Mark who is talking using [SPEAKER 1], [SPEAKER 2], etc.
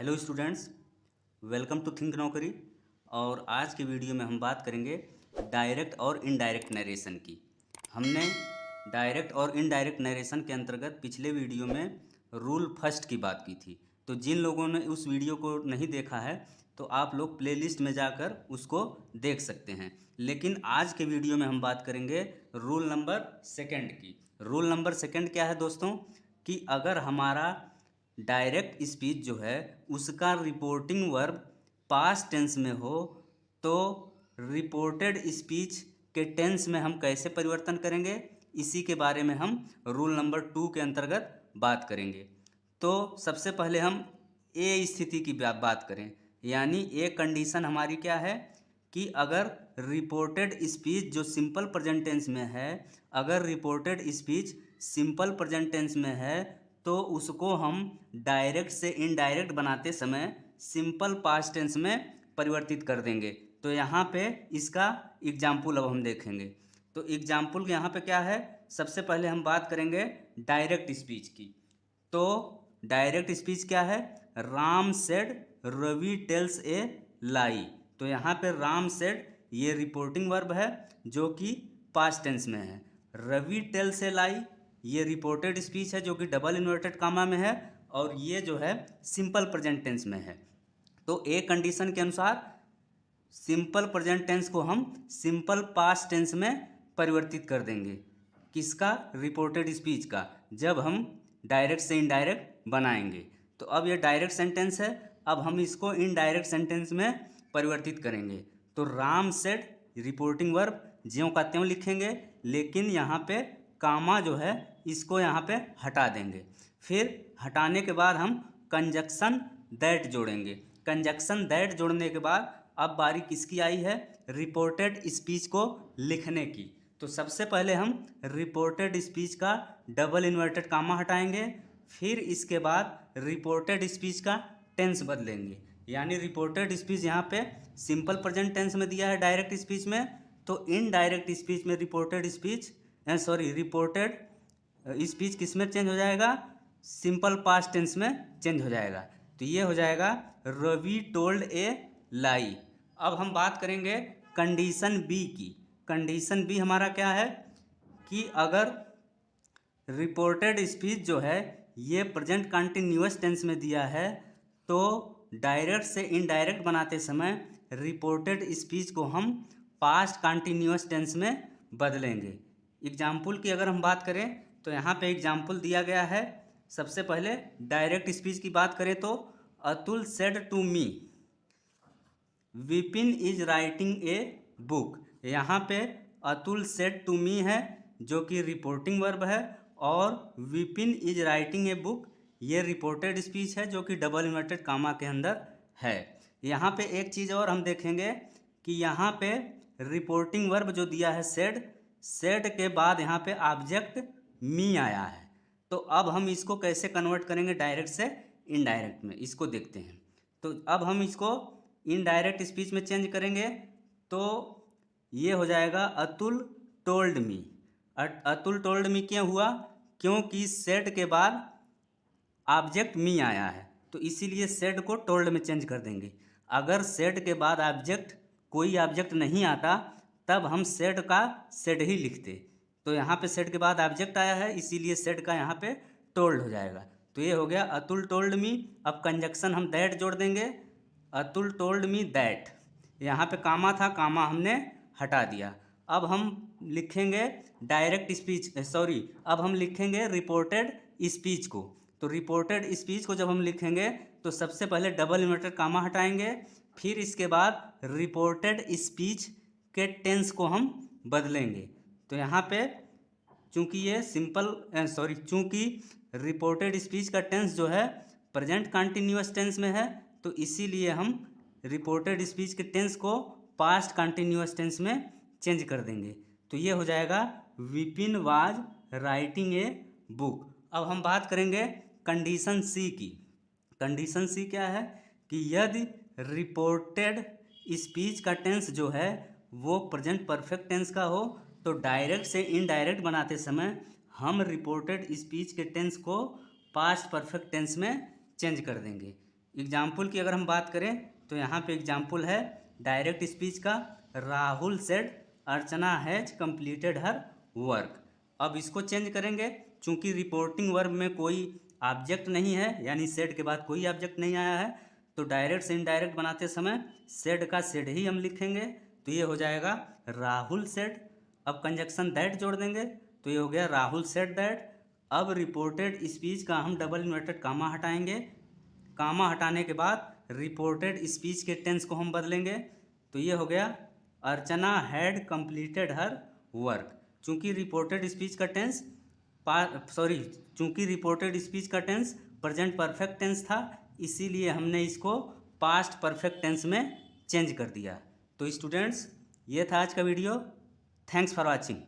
[SPEAKER 1] Hello students, welcome to think Naukri. और आज की वीडियो में हम बात करेंगे डायरेक्ट और इनडायरेक्ट नरेशन की। हमने डायरेक्ट और इनडायरेक्ट नरेशन के अंतर्गत पिछले वीडियो में रूल फर्स्ट की बात की थी। तो जिन लोगों ने उस वीडियो को नहीं देखा है तो आप लोग प्लेलिस्ट में जाकर उसको देख सकते हैं। लेकिन आज के वीडियो में हम बात करेंगे रूल नंबर सेकंड की। रूल नंबर सेकंड क्या है दोस्तों, कि अगर हमारा डायरेक्ट स्पीच जो है उसका रिपोर्टिंग वर्ब पास्ट टेंस में हो तो रिपोर्टेड स्पीच के टेंस में हम कैसे परिवर्तन करेंगे, इसी के बारे में हम रूल नंबर 2 के अंतर्गत बात करेंगे। तो सबसे पहले हम ए स्थिति की बात करें, यानी ए कंडीशन हमारी क्या है कि अगर रिपोर्टेड स्पीच जो सिंपल प्रेजेंट टेंस में है, अगर reported speech simple present tense में है तो उसको हम डायरेक्ट से इनडायरेक्ट बनाते समय सिंपल पास्ट टेंस में परिवर्तित कर देंगे। तो यहाँ पे इसका एग्जाम्पल अब हम देखेंगे। तो एग्जाम्पल यहाँ पे क्या है, सबसे पहले हम बात करेंगे डायरेक्ट स्पीच की। तो डायरेक्ट स्पीच क्या है, Ram said Ravi tells a lie. तो यहाँ पे राम सेड ये रिपोर्टिंग वर्ब है जो कि पास्ट टेंस में है। रवि टेल्स ए लाई ये रिपोर्टेड स्पीच है जो कि डबल इन्वर्टेड कामा में है, और ये जो है सिंपल प्रेजेंट टेंस में है। तो ए कंडीशन के अनुसार सिंपल प्रेजेंट टेंस को हम सिंपल पास्ट टेंस में परिवर्तित कर देंगे। किसका, रिपोर्टेड स्पीच का, जब हम डायरेक्ट से इनडायरेक्ट बनाएंगे। तो अब ये डायरेक्ट सेंटेंस है, अब हम इसको इनडायरेक्ट सेंटेंस में परिवर्तित करेंगे। तो राम सेड रिपोर्टिंग वर्ब ज्यों का त्यों लिखेंगे, लेकिन यहाँ पे कामा जो है इसको यहाँ पे हटा देंगे। फिर हटाने के बाद हम कंजक्शन दैट जोड़ेंगे। कंजक्शन दैट जोड़ने के बाद अब बारी किसकी आई है, रिपोर्टेड स्पीच को लिखने की। तो सबसे पहले हम रिपोर्टेड स्पीच का डबल इन्वर्टेड कामा हटाएंगे, फिर इसके बाद रिपोर्टेड स्पीच का टेंस बदलेंगे। यानी रिपोर्टेड स्पीच यहाँ पे सिंपल प्रेजेंट टेंस में दिया है डायरेक्ट स्पीच में, तो इनडायरेक्ट स्पीच में रिपोर्टेड स्पीच रिपोर्टेड स्पीच किस में चेंज हो जाएगा, सिंपल पास्ट टेंस में चेंज हो जाएगा। तो ये हो जाएगा रवि टोल्ड ए लाई। अब हम बात करेंगे कंडीशन बी की। कंडीशन बी हमारा क्या है कि अगर रिपोर्टेड स्पीच जो है ये प्रेजेंट कंटिन्यूअस टेंस में दिया है तो डायरेक्ट से इनडायरेक्ट बनाते समय रिपोर्टेड स्पीच को हम पास्ट कंटिन्यूअस टेंस में बदलेंगे। एग्जाम्पल की अगर हम बात करें तो यहाँ पे एग्जाम्पल दिया गया है। सबसे पहले डायरेक्ट स्पीच की बात करें तो Atul said to me Vipin is writing a book. यहाँ पे अतुल सेड टू मी है जो कि रिपोर्टिंग वर्ब है, और Vipin is writing a book ये रिपोर्टेड स्पीच है जो कि डबल इन्वर्टेड कामा के अंदर है। यहाँ पे एक चीज़ और हम देखेंगे कि यहाँ पे रिपोर्टिंग वर्ब जो दिया है सेड, सेड के बाद यहाँ पे ऑब्जेक्ट मी आया है। तो अब हम इसको कैसे कन्वर्ट करेंगे डायरेक्ट से इनडायरेक्ट में, इसको देखते हैं। तो अब हम इसको इनडायरेक्ट स्पीच में चेंज करेंगे तो ये हो जाएगा Atul told me. Atul told me क्यों हुआ, क्योंकि सेड के बाद ऑब्जेक्ट मी आया है, तो इसीलिए सेड को टोल्ड में चेंज कर देंगे। अगर सेड के बाद ऑब्जेक्ट कोई ऑब्जेक्ट नहीं आता तब हम सेड का सेड ही लिखते। तो यहाँ पे सेड के बाद ऑब्जेक्ट आया है इसीलिए सेड का यहाँ पे टोल्ड हो जाएगा। तो ये हो गया अतुल टोल्ड मी। अब कंजक्शन हम दैट जोड़ देंगे, अतुल टोल्ड मी दैट। यहाँ पे कामा था, कामा हमने हटा दिया। अब हम लिखेंगे डायरेक्ट स्पीच अब हम लिखेंगे रिपोर्टेड स्पीच को। तो रिपोर्टेड स्पीच को जब हम लिखेंगे तो सबसे पहले डबल इन्वर्टेड कामा हटाएंगे, फिर इसके बाद रिपोर्टेड स्पीच के टेंस को हम बदलेंगे। तो यहाँ पे चूँकि रिपोर्टेड स्पीच का टेंस जो है प्रेजेंट कंटिन्यूअस टेंस में है, तो इसीलिए हम रिपोर्टेड स्पीच के टेंस को पास्ट कंटिन्यूअस टेंस में चेंज कर देंगे। तो ये हो जाएगा Vipin was writing a book. अब हम बात करेंगे कंडीशन सी की। कंडीशन सी क्या है कि यदि रिपोर्टेड स्पीच का टेंस जो है वो प्रेजेंट परफेक्ट टेंस का हो तो डायरेक्ट से इनडायरेक्ट बनाते समय हम रिपोर्टेड स्पीच के टेंस को पास्ट परफेक्ट टेंस में चेंज कर देंगे। एग्जाम्पल की अगर हम बात करें तो यहाँ पे एग्जाम्पल है डायरेक्ट स्पीच का, Rahul said Archana has completed her work. अब इसको चेंज करेंगे, चूंकि रिपोर्टिंग वर्ब में कोई ऑब्जेक्ट नहीं है, यानी सेड के बाद कोई ऑब्जेक्ट नहीं आया है, तो डायरेक्ट से इनडायरेक्ट बनाते समय सेड का सेड ही हम लिखेंगे, तो ये हो जाएगा राहुल सेड। अब कंजक्शन दैट जोड़ देंगे तो ये हो गया राहुल सेड दैट। अब रिपोर्टेड स्पीच का हम डबल इन्वर्टेड कामा हटाएंगे, कामा हटाने के बाद रिपोर्टेड स्पीच के टेंस को हम बदलेंगे, तो ये हो गया अर्चना हैड कंप्लीटेड हर वर्क। चूंकि रिपोर्टेड स्पीच का टेंस चूंकि रिपोर्टेड स्पीच का टेंस प्रेजेंट परफेक्ट टेंस था, इसीलिए हमने इसको पास्ट परफेक्ट टेंस में चेंज कर दिया। तो स्टूडेंट्स, ये था आज का वीडियो। Thanks for watching.